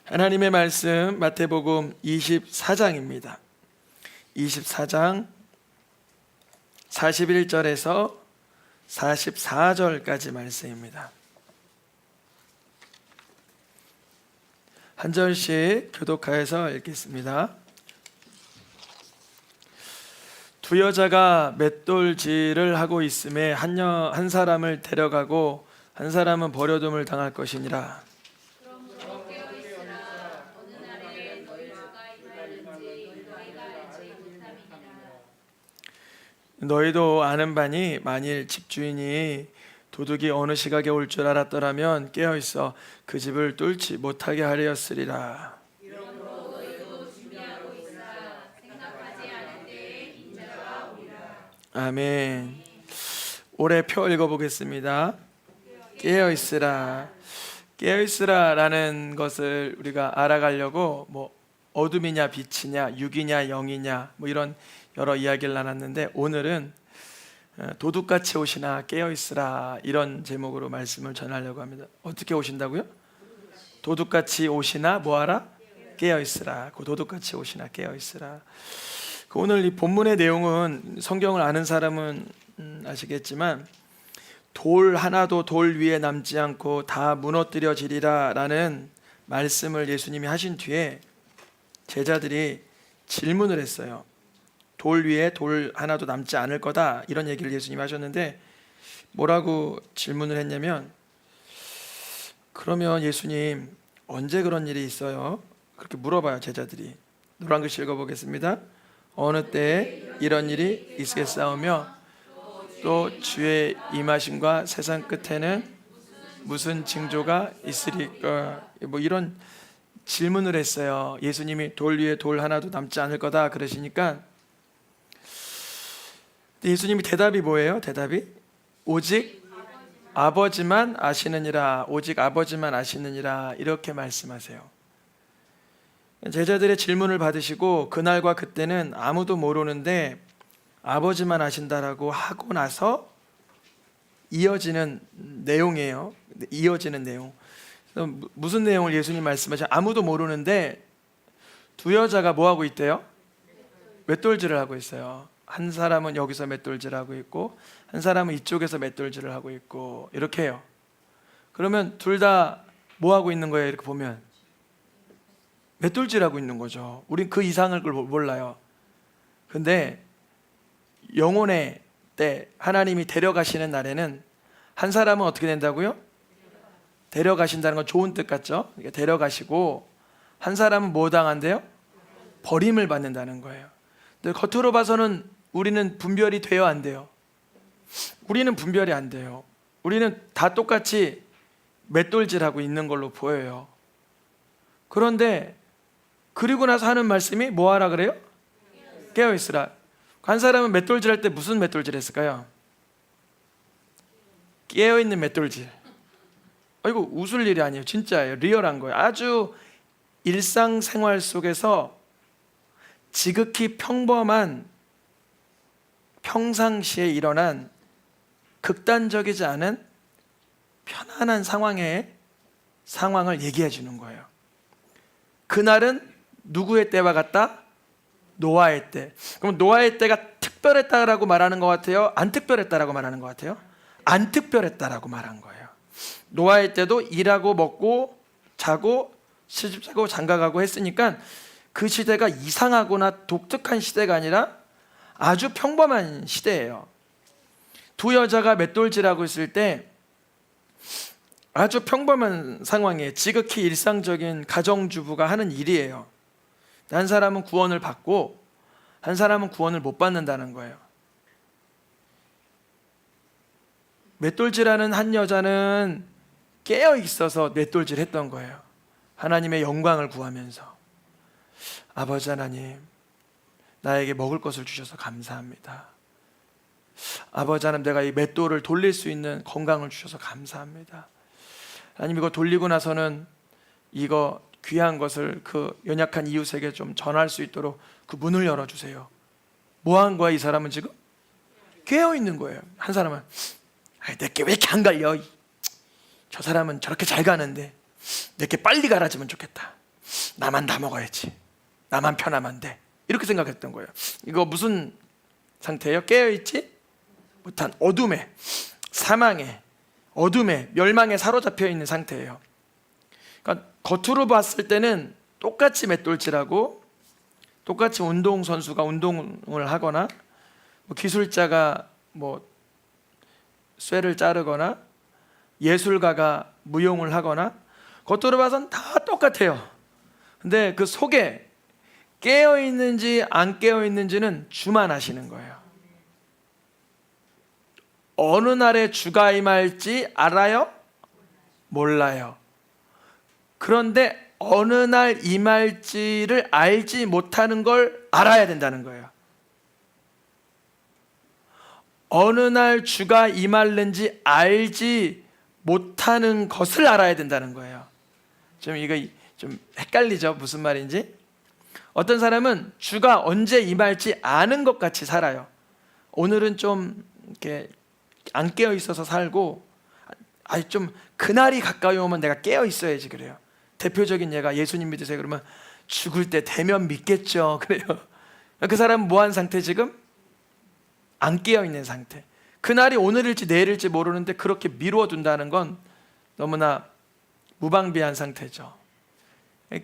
하나님의 말씀 마태복음 24장입니다. 24장 41절에서 44절까지 말씀입니다. 한 절씩 교독하여서 읽겠습니다. 두 여자가 맷돌질을 하고 있음에 한 사람을 데려가고 한 사람은 버려둠을 당할 것이니라. 너희도 아는 바니 만일 집주인이 도둑이 어느 시각에 올 줄 알았더라면 깨어있어 그 집을 뚫지 못하게 하려였으리라. 아멘. 올해 표 읽어보겠습니다. 깨어있으라. 깨어있으라라는 것을 우리가 알아가려고 어둠이냐 빛이냐 육이냐 영이냐 이런 여러 이야기를 나눴는데, 오늘은 도둑같이 오시나 깨어있으라 이런 제목으로 말씀을 전하려고 합니다. 어떻게 오신다고요? 도둑같이 오시나 뭐하라? 깨어있으라. 그 도둑같이 오시나 깨어있으라. 오늘 이 본문의 내용은 성경을 아는 사람은 아시겠지만 돌 하나도 돌 위에 남지 않고 다 무너뜨려지리라 라는 말씀을 예수님이 하신 뒤에 제자들이 질문을 했어요. 돌 위에 돌 하나도 남지 않을 거다 이런 얘기를 예수님이 하셨는데, 뭐라고 질문을 했냐면, 그러면 예수님 언제 그런 일이 있어요? 그렇게 물어봐요. 제자들이. 노란 글씨 읽어보겠습니다. 어느 때에 이런 일이 있겠사오며 또 주의 임하심과 세상 끝에는 무슨 징조가 있으리까? 이런 질문을 했어요. 예수님이 돌 위에 돌 하나도 남지 않을 거다 그러시니까 예수님이 대답이 뭐예요? 대답이 오직 아버지만 아시느니라. 오직 아버지만 아시느니라 이렇게 말씀하세요. 제자들의 질문을 받으시고 그날과 그때는 아무도 모르는데 아버지만 아신다라고 하고 나서 이어지는 내용이에요. 이어지는 내용. 무슨 내용을 예수님 말씀하시죠? 아무도 모르는데 두 여자가 뭐 하고 있대요? 맷돌질을 하고 있어요. 한 사람은 여기서 맷돌질을 하고 있고 한 사람은 이쪽에서 맷돌질을 하고 있고 이렇게 해요. 그러면 둘 다 뭐 하고 있는 거예요? 이렇게 보면 맷돌질하고 있는 거죠. 우린 그 이상을 몰라요. 근데 영혼의 때 하나님이 데려가시는 날에는 한 사람은 어떻게 된다고요? 데려가신다는 건 좋은 뜻 같죠? 데려가시고 한 사람은 뭐 당한대요? 버림을 받는다는 거예요. 근데 겉으로 봐서는 우리는 분별이 돼요, 안 돼요? 우리는 분별이 안 돼요. 우리는 다 똑같이 맷돌질하고 있는 걸로 보여요. 그런데 그리고 나서 하는 말씀이 뭐 하라 그래요? 깨어있으라. 한 사람은 맷돌질 할 때 무슨 맷돌질 했을까요? 깨어있는 맷돌질. 이거 웃을 일이 아니에요. 진짜예요. 리얼한 거예요. 아주 일상생활 속에서 지극히 평범한 평상시에 일어난 극단적이지 않은 편안한 상황을 얘기해 주는 거예요. 그날은 누구의 때와 같다? 노아의 때. 그럼 노아의 때가 특별했다라고 말하는 것 같아요? 안 특별했다라고 말하는 것 같아요? 안 특별했다라고 말한 거예요. 노아의 때도 일하고 먹고 자고 시집사고 장가가고 했으니까 그 시대가 이상하거나 독특한 시대가 아니라 아주 평범한 시대예요. 두 여자가 맷돌질하고 있을 때 아주 평범한 상황이에요. 지극히 일상적인 가정주부가 하는 일이에요. 한 사람은 구원을 받고 한 사람은 구원을 못 받는다는 거예요. 맷돌질하는 한 여자는 깨어 있어서 맷돌질 했던 거예요. 하나님의 영광을 구하면서, 아버지 하나님, 나에게 먹을 것을 주셔서 감사합니다. 아버지 하나님, 내가 이 맷돌을 돌릴 수 있는 건강을 주셔서 감사합니다. 하나님, 이거 돌리고 나서는 이거 귀한 것을 그 연약한 이웃에게 좀 전할 수 있도록 그 문을 열어주세요. 뭐 한 거야 이 사람은? 지금 깨어 있는 거예요. 한 사람은 내게 왜 이렇게 안 갈려? 저 사람은 저렇게 잘 가는데 내게 빨리 가라지면 좋겠다. 나만 다 먹어야지, 나만 편하면 돼, 이렇게 생각했던 거예요. 이거 무슨 상태예요? 깨어있지 못한 어둠에, 사망에, 어둠에, 멸망에 사로잡혀 있는 상태예요. 그러니까 겉으로 봤을 때는 똑같이 맷돌질하고, 똑같이 운동선수가 운동을 하거나, 기술자가 쇠를 자르거나, 예술가가 무용을 하거나, 겉으로 봐서는 다 똑같아요. 근데 그 속에 깨어있는지 안 깨어있는지는 주만 아시는 거예요. 어느 날에 주가 임할지 알아요? 몰라요. 그런데 어느 날 임할지를 알지 못하는 걸 알아야 된다는 거예요. 어느 날 주가 임할는지 알지 못하는 것을 알아야 된다는 거예요. 이거 좀 헷갈리죠? 무슨 말인지? 어떤 사람은 주가 언제 임할지 아는 것 같이 살아요. 오늘은 좀 이렇게 안 깨어 있어서 살고, 좀 그날이 가까이 오면 내가 깨어 있어야지 그래요. 대표적인 예가, 예수님 믿으세요 그러면 죽을 때 되면 믿겠죠 그래요. 그 사람은 뭐한 상태? 지금 안 깨어 있는 상태. 그날이 오늘일지 내일일지 모르는데 그렇게 미루어 둔다는 건 너무나 무방비한 상태죠.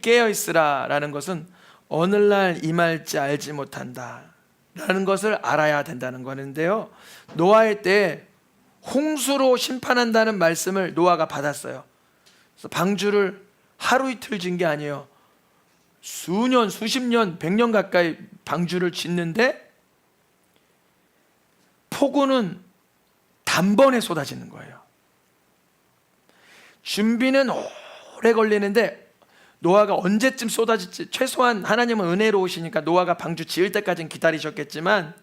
깨어 있으라라는 것은 오늘날 임할지 알지 못한다 라는 것을 알아야 된다는 거는데요, 노아의 때 홍수로 심판한다는 말씀을 노아가 받았어요. 그래서 방주를 하루 이틀 짓는 게 아니에요. 수년, 수십 년, 100년 가까이 방주를 짓는데 폭우는 단번에 쏟아지는 거예요. 준비는 오래 걸리는데 노아가 언제쯤 쏟아질지, 최소한 하나님은 은혜로우시니까 노아가 방주 지을 때까지는 기다리셨겠지만,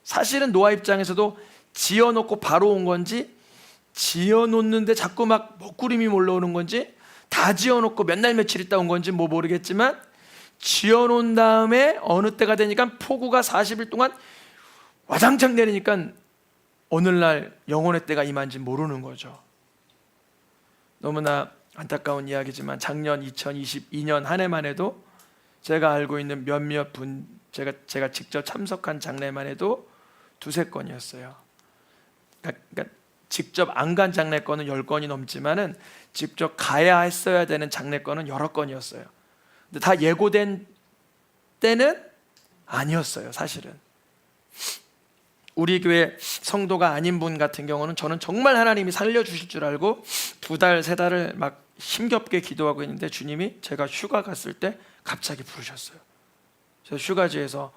사실은 노아 입장에서도 지어놓고 바로 온 건지, 지어놓는데 자꾸 막 먹구름이 몰려오는 건지, 다 지어놓고 몇 날 며칠 있다 온 건지 모르겠지만, 지어놓은 다음에 어느 때가 되니까 폭우가 40일 동안 와장창 내리니까 오늘날 영혼의 때가 임한지 모르는 거죠. 너무나 안타까운 이야기지만 작년 2022년 한 해만 해도 제가 알고 있는 몇몇 분, 제가 직접 참석한 장례만 해도 2-3건이었어요. 그러니까 직접 안 간 장례건은 10건이 넘지만은 직접 가야 했어야 되는 장례건은 여러 건이었어요. 근데 다 예고된 때는 아니었어요, 사실은. 우리 교회 성도가 아닌 분 같은 경우는 저는 정말 하나님이 살려주실 줄 알고 2달, 3달을 막 힘겹게 기도하고 있는데 주님이 제가 휴가 갔을 때 갑자기 부르셨어요. 제가 휴가지에서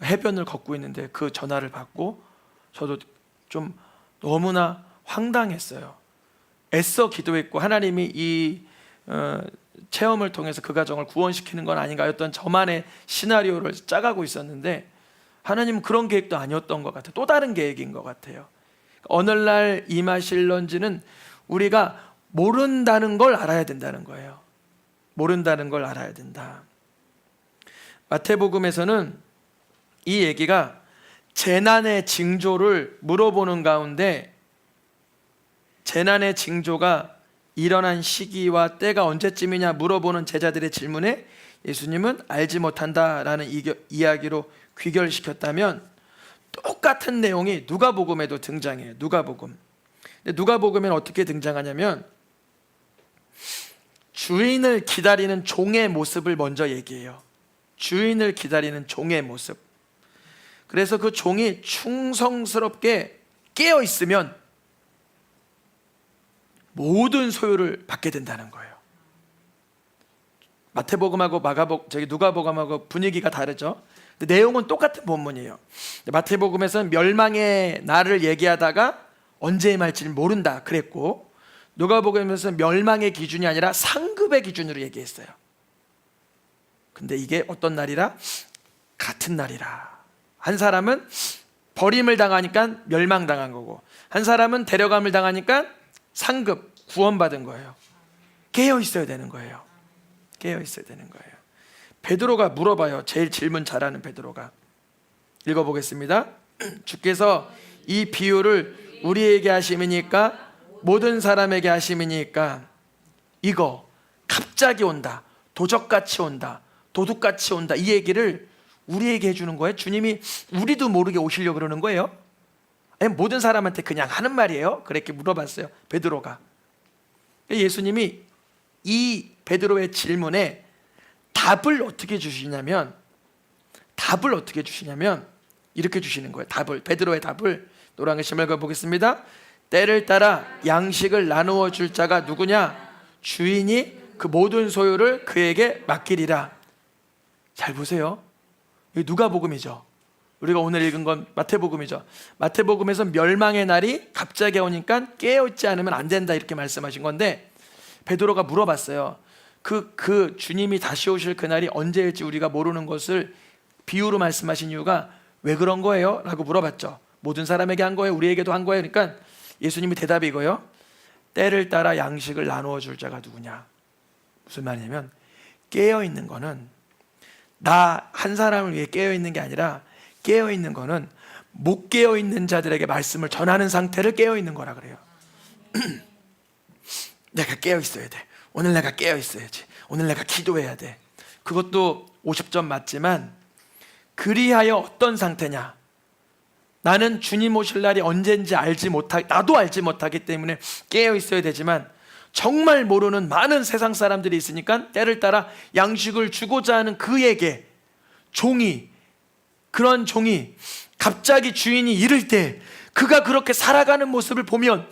해변을 걷고 있는데 그 전화를 받고 저도 좀 너무나 황당했어요. 애써 기도했고 하나님이 이 체험을 통해서 그 가정을 구원시키는 건 아닌가 했던 저만의 시나리오를 짜가고 있었는데 하나님은 그런 계획도 아니었던 것 같아요. 또 다른 계획인 것 같아요. 어느 날 임하실런지는 우리가 모른다는 걸 알아야 된다는 거예요. 모른다는 걸 알아야 된다. 마태복음에서는 이 얘기가 재난의 징조를 물어보는 가운데 재난의 징조가 일어난 시기와 때가 언제쯤이냐 물어보는 제자들의 질문에 예수님은 알지 못한다라는 이야기로 귀결시켰다면, 똑같은 내용이 누가복음에도 등장해요. 누가복음. 근데 누가복음에는 어떻게 등장하냐면 주인을 기다리는 종의 모습을 먼저 얘기해요. 주인을 기다리는 종의 모습. 그래서 그 종이 충성스럽게 깨어 있으면 모든 소유를 받게 된다는 거예요. 마태복음하고 누가복음하고 분위기가 다르죠. 근데 내용은 똑같은 본문이에요. 마태복음에서는 멸망의 날을 얘기하다가 언제 임할지를 모른다 그랬고, 누가복음에서는 멸망의 기준이 아니라 상급의 기준으로 얘기했어요. 근데 이게 어떤 날이라? 같은 날이라. 한 사람은 버림을 당하니까 멸망당한 거고, 한 사람은 데려감을 당하니까 상급, 구원받은 거예요. 깨어 있어야 되는 거예요. 깨어 있어야 되는 거예요. 베드로가 물어봐요. 제일 질문 잘하는 베드로가. 읽어보겠습니다. 주께서 이 비유를 우리에게 하심이니까 모든 사람에게 하심이니까 이거 갑자기 온다, 도적같이 온다, 도둑같이 온다, 이 얘기를 우리에게 해주는 거예요. 주님이 우리도 모르게 오시려고 그러는 거예요. 아니, 모든 사람한테 그냥 하는 말이에요? 그렇게 물어봤어요, 베드로가. 예수님이 이 베드로의 질문에 답을 어떻게 주시냐면 이렇게 주시는 거예요. 베드로의 답을 노란 글씨 읽어보겠습니다. 때를 따라 양식을 나누어 줄 자가 누구냐? 주인이 그 모든 소유를 그에게 맡기리라. 잘 보세요. 이거 누가복음이죠. 우리가 오늘 읽은 건 마태복음이죠. 마태복음에서 멸망의 날이 갑자기 오니까 깨어있지 않으면 안 된다, 이렇게 말씀하신 건데, 베드로가 물어봤어요. 그 주님이 다시 오실 그날이 언제일지 우리가 모르는 것을 비유로 말씀하신 이유가 왜 그런 거예요? 라고 물어봤죠. 모든 사람에게 한 거예요? 우리에게도 한 거예요? 그러니까 예수님이 대답이 이거예요. 때를 따라 양식을 나누어 줄 자가 누구냐? 무슨 말이냐면, 깨어있는 거는 나 한 사람을 위해 깨어있는 게 아니라, 깨어있는 거는 못 깨어있는 자들에게 말씀을 전하는 상태를 깨어있는 거라 그래요. 내가 깨어있어야 돼. 오늘 내가 깨어있어야지. 오늘 내가 기도해야 돼. 그것도 50점 맞지만, 그리하여 어떤 상태냐? 나는 주님 오실 날이 언제인지 나도 알지 못하기 때문에 깨어있어야 되지만, 정말 모르는 많은 세상 사람들이 있으니까 때를 따라 양식을 주고자 하는 그에게 그런 종이 갑자기 주인이 잃을 때 그가 그렇게 살아가는 모습을 보면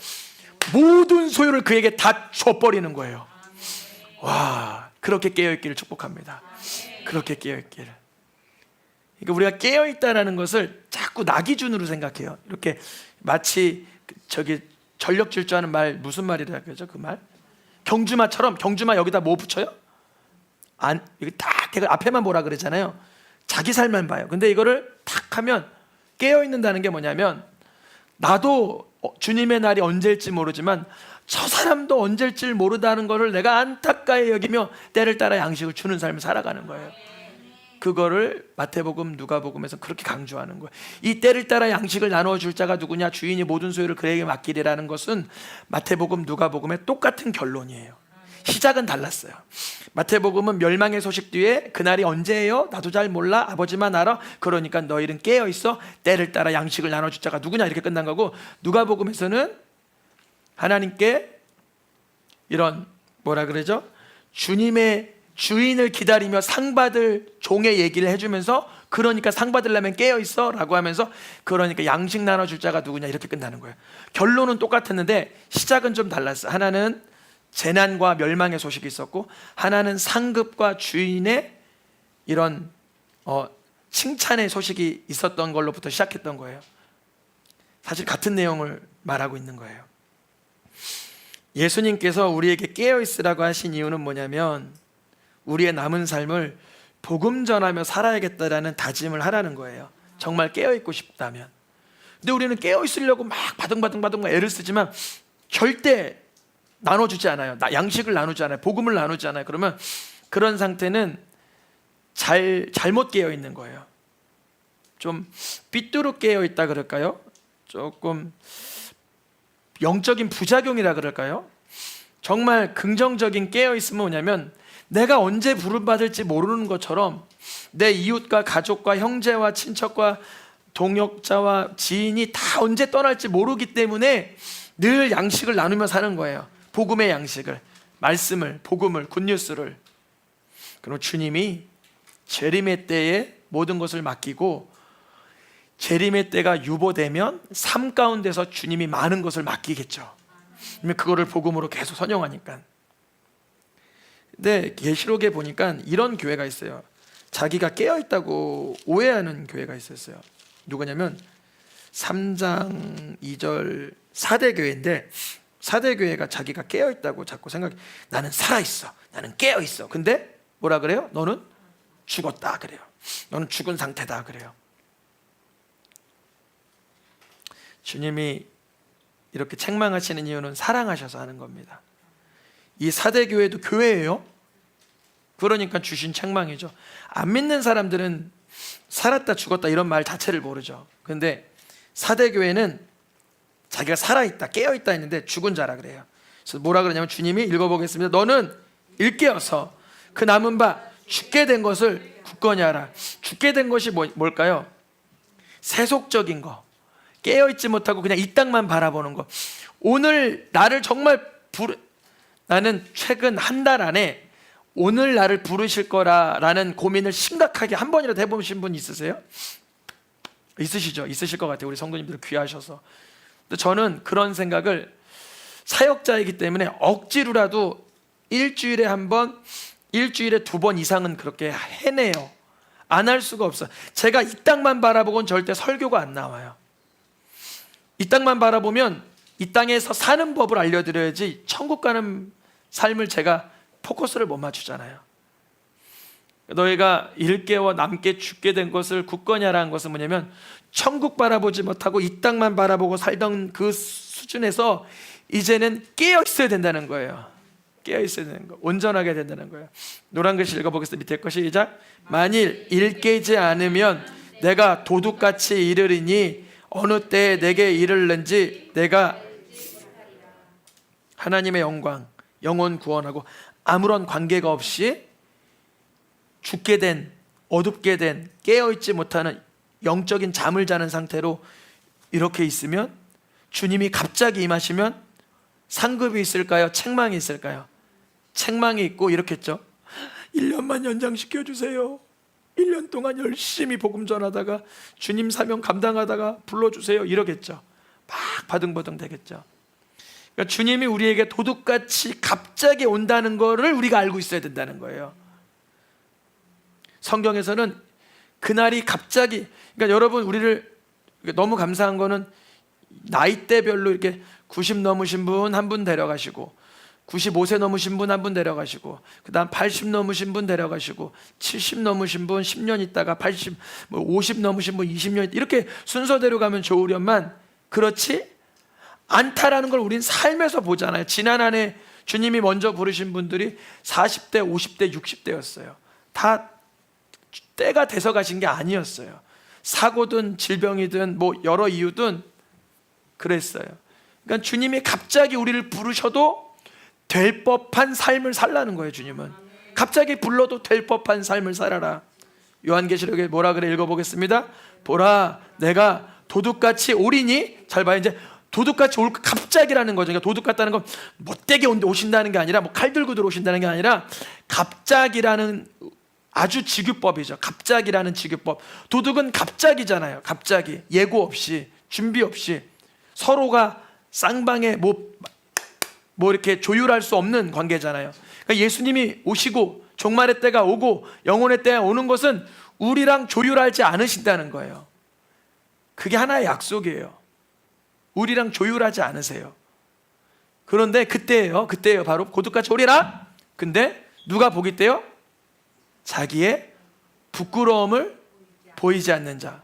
모든 소유를 그에게 다 줘버리는 거예요. 와, 그렇게 깨어있기를 축복합니다. 그렇게 깨어있기를. 그러니까 우리가 깨어있다라는 것을 자꾸 나 기준으로 생각해요. 이렇게 마치 전력 질주하는 말, 무슨 말이라 그러죠? 그 말? 경주마처럼. 경주마 여기다 뭐 붙여요? 여기 딱 대가 앞에만 뭐라 그러잖아요. 자기 삶만 봐요. 근데 이거를 탁 하면 깨어있는다는 게 뭐냐면, 나도 주님의 날이 언제일지 모르지만 저 사람도 언제일지 모르다는 것을 내가 안타까이 여기며 때를 따라 양식을 주는 삶을 살아가는 거예요. 그거를 마태복음, 누가복음에서 그렇게 강조하는 거예요. 이 때를 따라 양식을 나누어 줄 자가 누구냐? 주인이 모든 소유를 그에게 맡기리라는 것은 마태복음, 누가복음의 똑같은 결론이에요. 시작은 달랐어요. 마태복음은 멸망의 소식 뒤에 그날이 언제예요? 나도 잘 몰라. 아버지만 알아. 그러니까 너희는 깨어있어. 때를 따라 양식을 나눠줄 자가 누구냐? 이렇게 끝난 거고, 누가복음에서는 하나님께 이런 뭐라 그러죠? 주인을 기다리며 상 받을 종의 얘기를 해주면서, 그러니까 상 받으려면 깨어있어 라고 하면서, 그러니까 양식 나눠줄 자가 누구냐, 이렇게 끝나는 거예요. 결론은 똑같았는데 시작은 좀 달랐어요. 하나는 재난과 멸망의 소식이 있었고, 하나는 상급과 주인의 이런 칭찬의 소식이 있었던 걸로부터 시작했던 거예요. 사실 같은 내용을 말하고 있는 거예요. 예수님께서 우리에게 깨어있으라고 하신 이유는 뭐냐면, 우리의 남은 삶을 복음 전하며 살아야겠다라는 다짐을 하라는 거예요. 정말 깨어있고 싶다면. 근데 우리는 깨어있으려고 막 바둥바둥 애를 쓰지만 절대 나눠주지 않아요. 양식을 나누지 않아요. 복음을 나누지 않아요. 그러면 그런 상태는 잘못 깨어있는 거예요. 좀 삐뚤어 깨어있다 그럴까요? 조금 영적인 부작용이라 그럴까요? 정말 긍정적인 깨어있음은 뭐냐면, 내가 언제 부름받을지 모르는 것처럼 내 이웃과 가족과 형제와 친척과 동역자와 지인이 다 언제 떠날지 모르기 때문에 늘 양식을 나누며 사는 거예요. 복음의 양식을, 말씀을, 복음을, 굿뉴스를. 그럼 주님이 재림의 때에 모든 것을 맡기고, 재림의 때가 유보되면 삶 가운데서 주님이 많은 것을 맡기겠죠. 그거를 복음으로 계속 선용하니까. 근데 계시록에 보니까 이런 교회가 있어요. 자기가 깨어있다고 오해하는 교회가 있었어요. 누구냐면 3장 2절 사대교회인데, 사대교회가 자기가 깨어있다고 자꾸 생각해. 나는 살아있어, 나는 깨어있어. 근데 뭐라 그래요? 너는 죽었다 그래요. 너는 죽은 상태다 그래요. 주님이 이렇게 책망하시는 이유는 사랑하셔서 하는 겁니다. 이 사대교회도 교회예요. 그러니까 주신 책망이죠. 안 믿는 사람들은 살았다 죽었다 이런 말 자체를 모르죠. 근데 사대교회는 자기가 살아있다 깨어있다 했는데 죽은 자라 그래요. 그래서 뭐라 그러냐면, 주님이 읽어보겠습니다. 너는 일깨어서 그 남은 바 죽게 된 것을 굳건히 하라. 죽게 된 것이 뭘까요? 세속적인 거, 깨어있지 못하고 그냥 이 땅만 바라보는 거. 오늘 나를 정말 나는 최근 한 달 안에 오늘 나를 부르실 거라는 고민을 심각하게 한 번이라도 해보신 분 있으세요? 있으시죠? 있으실 것 같아요. 우리 성도님들 귀하셔서. 근데 저는 그런 생각을, 사역자이기 때문에 억지로라도 일주일에 한 번, 일주일에 2번 이상은 그렇게 해내요. 안 할 수가 없어. 제가 이 땅만 바라보고는 절대 설교가 안 나와요. 이 땅만 바라보면 이 땅에서 사는 법을 알려드려야지 천국 가는 삶을 제가 포커스를 못 맞추잖아요. 너희가 일깨워 남게 죽게 된 것을 굳건히 하라는 것은 뭐냐면, 천국 바라보지 못하고 이 땅만 바라보고 살던 그 수준에서 이제는 깨어 있어야 된다는 거예요. 깨어 있어야 되는 거, 온전하게 된다는 거예요. 노란 글씨 읽어보겠습니다. 밑에 거 시작. 만일 일깨지 않으면 내가 도둑같이 이르리니 어느 때에 내게 이르는지 내가 하나님의 영광, 영혼 구원하고 아무런 관계가 없이 죽게 된, 어둡게 된, 깨어있지 못하는 영적인 잠을 자는 상태로 이렇게 있으면, 주님이 갑자기 임하시면 상급이 있을까요? 책망이 있을까요? 책망이 있고 이렇겠죠. 1년만 연장시켜주세요. 1년 동안 열심히 복음 전하다가 주님 사명 감당하다가 불러주세요. 이러겠죠. 막 바등바등 되겠죠. 그러니까 주님이 우리에게 도둑같이 갑자기 온다는 거를 우리가 알고 있어야 된다는 거예요. 성경에서는 그날이 갑자기, 그러니까 여러분, 우리를 너무 감사한 거는 나이대별로 이렇게 90 넘으신 분 한 분 데려가시고, 95세 넘으신 분 한 분 데려가시고, 그 다음 80 넘으신 분 데려가시고, 70 넘으신 분 10년 있다가 80, 50 넘으신 분 20년, 이렇게 순서대로 가면 좋으련만 그렇지 않다라는 걸 우린 삶에서 보잖아요. 지난 한 해 주님이 먼저 부르신 분들이 40대, 50대, 60대였어요. 다 때가 돼서 가신 게 아니었어요. 사고든 질병이든 뭐 여러 이유든 그랬어요. 그러니까 주님이 갑자기 우리를 부르셔도 될 법한 삶을 살라는 거예요. 주님은 갑자기 불러도 될 법한 삶을 살아라. 요한계시록에 뭐라 그래? 읽어보겠습니다. 보라, 내가 도둑같이 오리니. 잘 봐요. 이제 도둑같이 올, 갑자기라는 거죠. 그러니까 도둑 같다는 건 못되게 오신다는 게 아니라, 뭐 칼 들고 들어오신다는 게 아니라, 갑자기라는 아주 직유법이죠. 갑자기라는 직유법. 도둑은 갑자기잖아요. 갑자기, 예고 없이, 준비 없이, 서로가 쌍방에 뭐 이렇게 조율할 수 없는 관계잖아요. 그러니까 예수님이 오시고 종말의 때가 오고 영혼의 때가 오는 것은 우리랑 조율하지 않으신다는 거예요. 그게 하나의 약속이에요. 우리랑 조율하지 않으세요. 그런데 그때예요. 바로 도둑같이 오리라. 근데 누가 보기 때요? 자기의 부끄러움을 보이지 않는 자.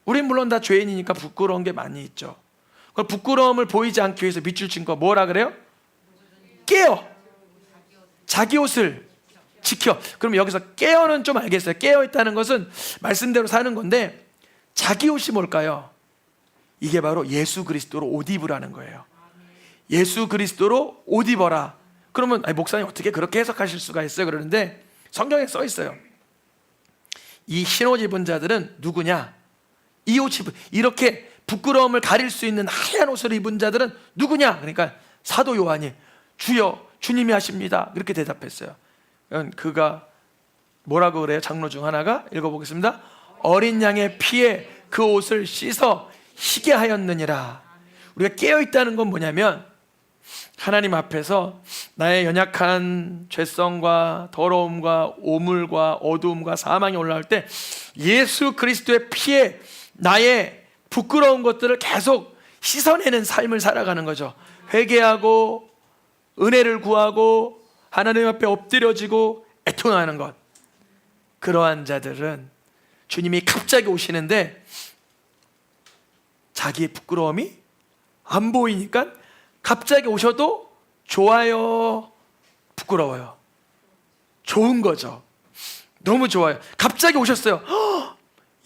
우린 물론 다 죄인이니까 부끄러운 게 많이 있죠. 그 부끄러움을 보이지 않기 위해서 밑줄 친 거 뭐라 그래요? 깨어. 자기 옷을 지켜. 그럼 여기서 깨어는 좀 알겠어요. 깨어 있다는 것은 말씀대로 사는 건데, 자기 옷이 뭘까요? 이게 바로 예수 그리스도로 옷 입으라는 거예요. 예수 그리스도로 옷 입어라. 그러면 목사님 어떻게 그렇게 해석하실 수가 있어요? 그러는데 성경에 써 있어요. 이 흰옷 입은 자들은 누구냐? 이 옷 입은, 이렇게 부끄러움을 가릴 수 있는 하얀 옷을 입은 자들은 누구냐? 그러니까 사도 요한이 주여 주님이 하십니다. 이렇게 대답했어요. 그가 뭐라고 그래요? 장로 중 하나가 읽어보겠습니다. 어린 양의 피에 그 옷을 씻어 희게 하였느니라. 우리가 깨어있다는 건 뭐냐면, 하나님 앞에서 나의 연약한 죄성과 더러움과 오물과 어두움과 사망이 올라올 때 예수 그리스도의 피에 나의 부끄러운 것들을 계속 씻어내는 삶을 살아가는 거죠. 회개하고 은혜를 구하고 하나님 앞에 엎드려지고 애통하는 것. 그러한 자들은 주님이 갑자기 오시는데 자기의 부끄러움이 안 보이니까 갑자기 오셔도 좋아요, 부끄러워요? 좋은 거죠. 너무 좋아요. 갑자기 오셨어요. 허!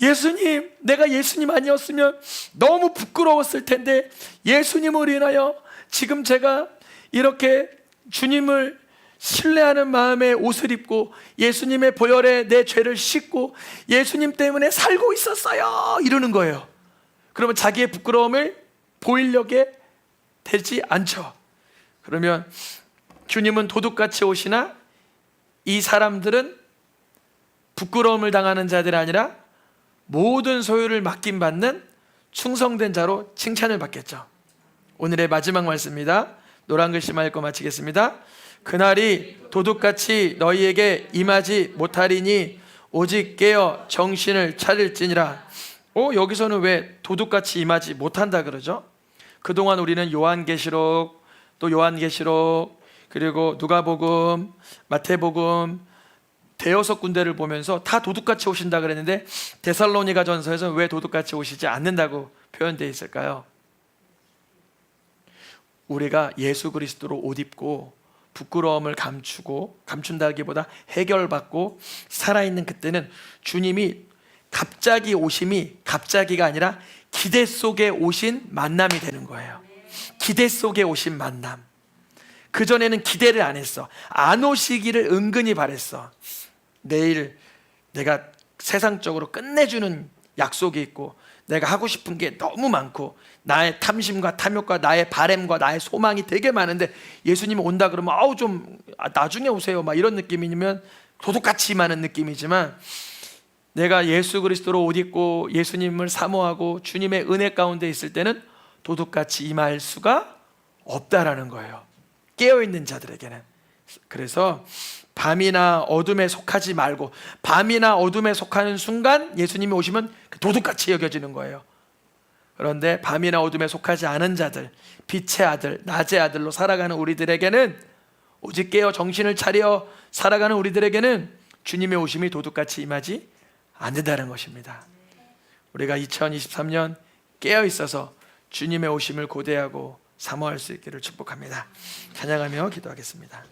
예수님, 내가 예수님 아니었으면 너무 부끄러웠을 텐데 예수님을 인하여 지금 제가 이렇게 주님을 신뢰하는 마음에 옷을 입고 예수님의 보혈에 내 죄를 씻고 예수님 때문에 살고 있었어요 이러는 거예요. 그러면 자기의 부끄러움을 보이려게 되지 않죠. 그러면 주님은 도둑같이 오시나 이 사람들은 부끄러움을 당하는 자들이 아니라 모든 소유를 맡김받는 충성된 자로 칭찬을 받겠죠. 오늘의 마지막 말씀입니다. 노란 글씨만 읽고 마치겠습니다. 그날이 도둑같이 너희에게 임하지 못하리니 오직 깨어 정신을 차릴지니라. 여기서는 왜 도둑같이 임하지 못한다 그러죠? 그동안 우리는 요한계시록, 또 요한계시록, 그리고 누가복음, 마태복음 대여섯 군데를 보면서 다 도둑같이 오신다 그랬는데 데살로니가 전서에서 왜 도둑같이 오시지 않는다고 표현되어 있을까요? 우리가 예수 그리스도로 옷 입고 부끄러움을 감춘다기보다 해결받고 살아있는 그때는 주님이 갑자기 오심이 갑자기가 아니라 기대 속에 오신 만남이 되는 거예요. 기대 속에 오신 만남. 그전에는 기대를 안 했어. 안 오시기를 은근히 바랬어. 내일 내가 세상적으로 끝내주는 약속이 있고 내가 하고 싶은 게 너무 많고 나의 탐심과 탐욕과 나의 바램과 나의 소망이 되게 많은데 예수님이 온다 그러면 좀 나중에 오세요 막 이런 느낌이면 도둑같이 임하는 느낌이지만, 내가 예수 그리스도로 옷 입고 예수님을 사모하고 주님의 은혜 가운데 있을 때는 도둑같이 임할 수가 없다라는 거예요. 깨어있는 자들에게는. 그래서 밤이나 어둠에 속하지 말고, 밤이나 어둠에 속하는 순간 예수님이 오시면 도둑같이 여겨지는 거예요. 그런데 밤이나 어둠에 속하지 않은 자들, 빛의 아들, 낮의 아들로 살아가는 우리들에게는, 오직 깨어 정신을 차려 살아가는 우리들에게는 주님의 오심이 도둑같이 임하지 않는다는 것입니다. 우리가 2023년 깨어 있어서 주님의 오심을 고대하고 사모할 수 있기를 축복합니다. 찬양하며 기도하겠습니다.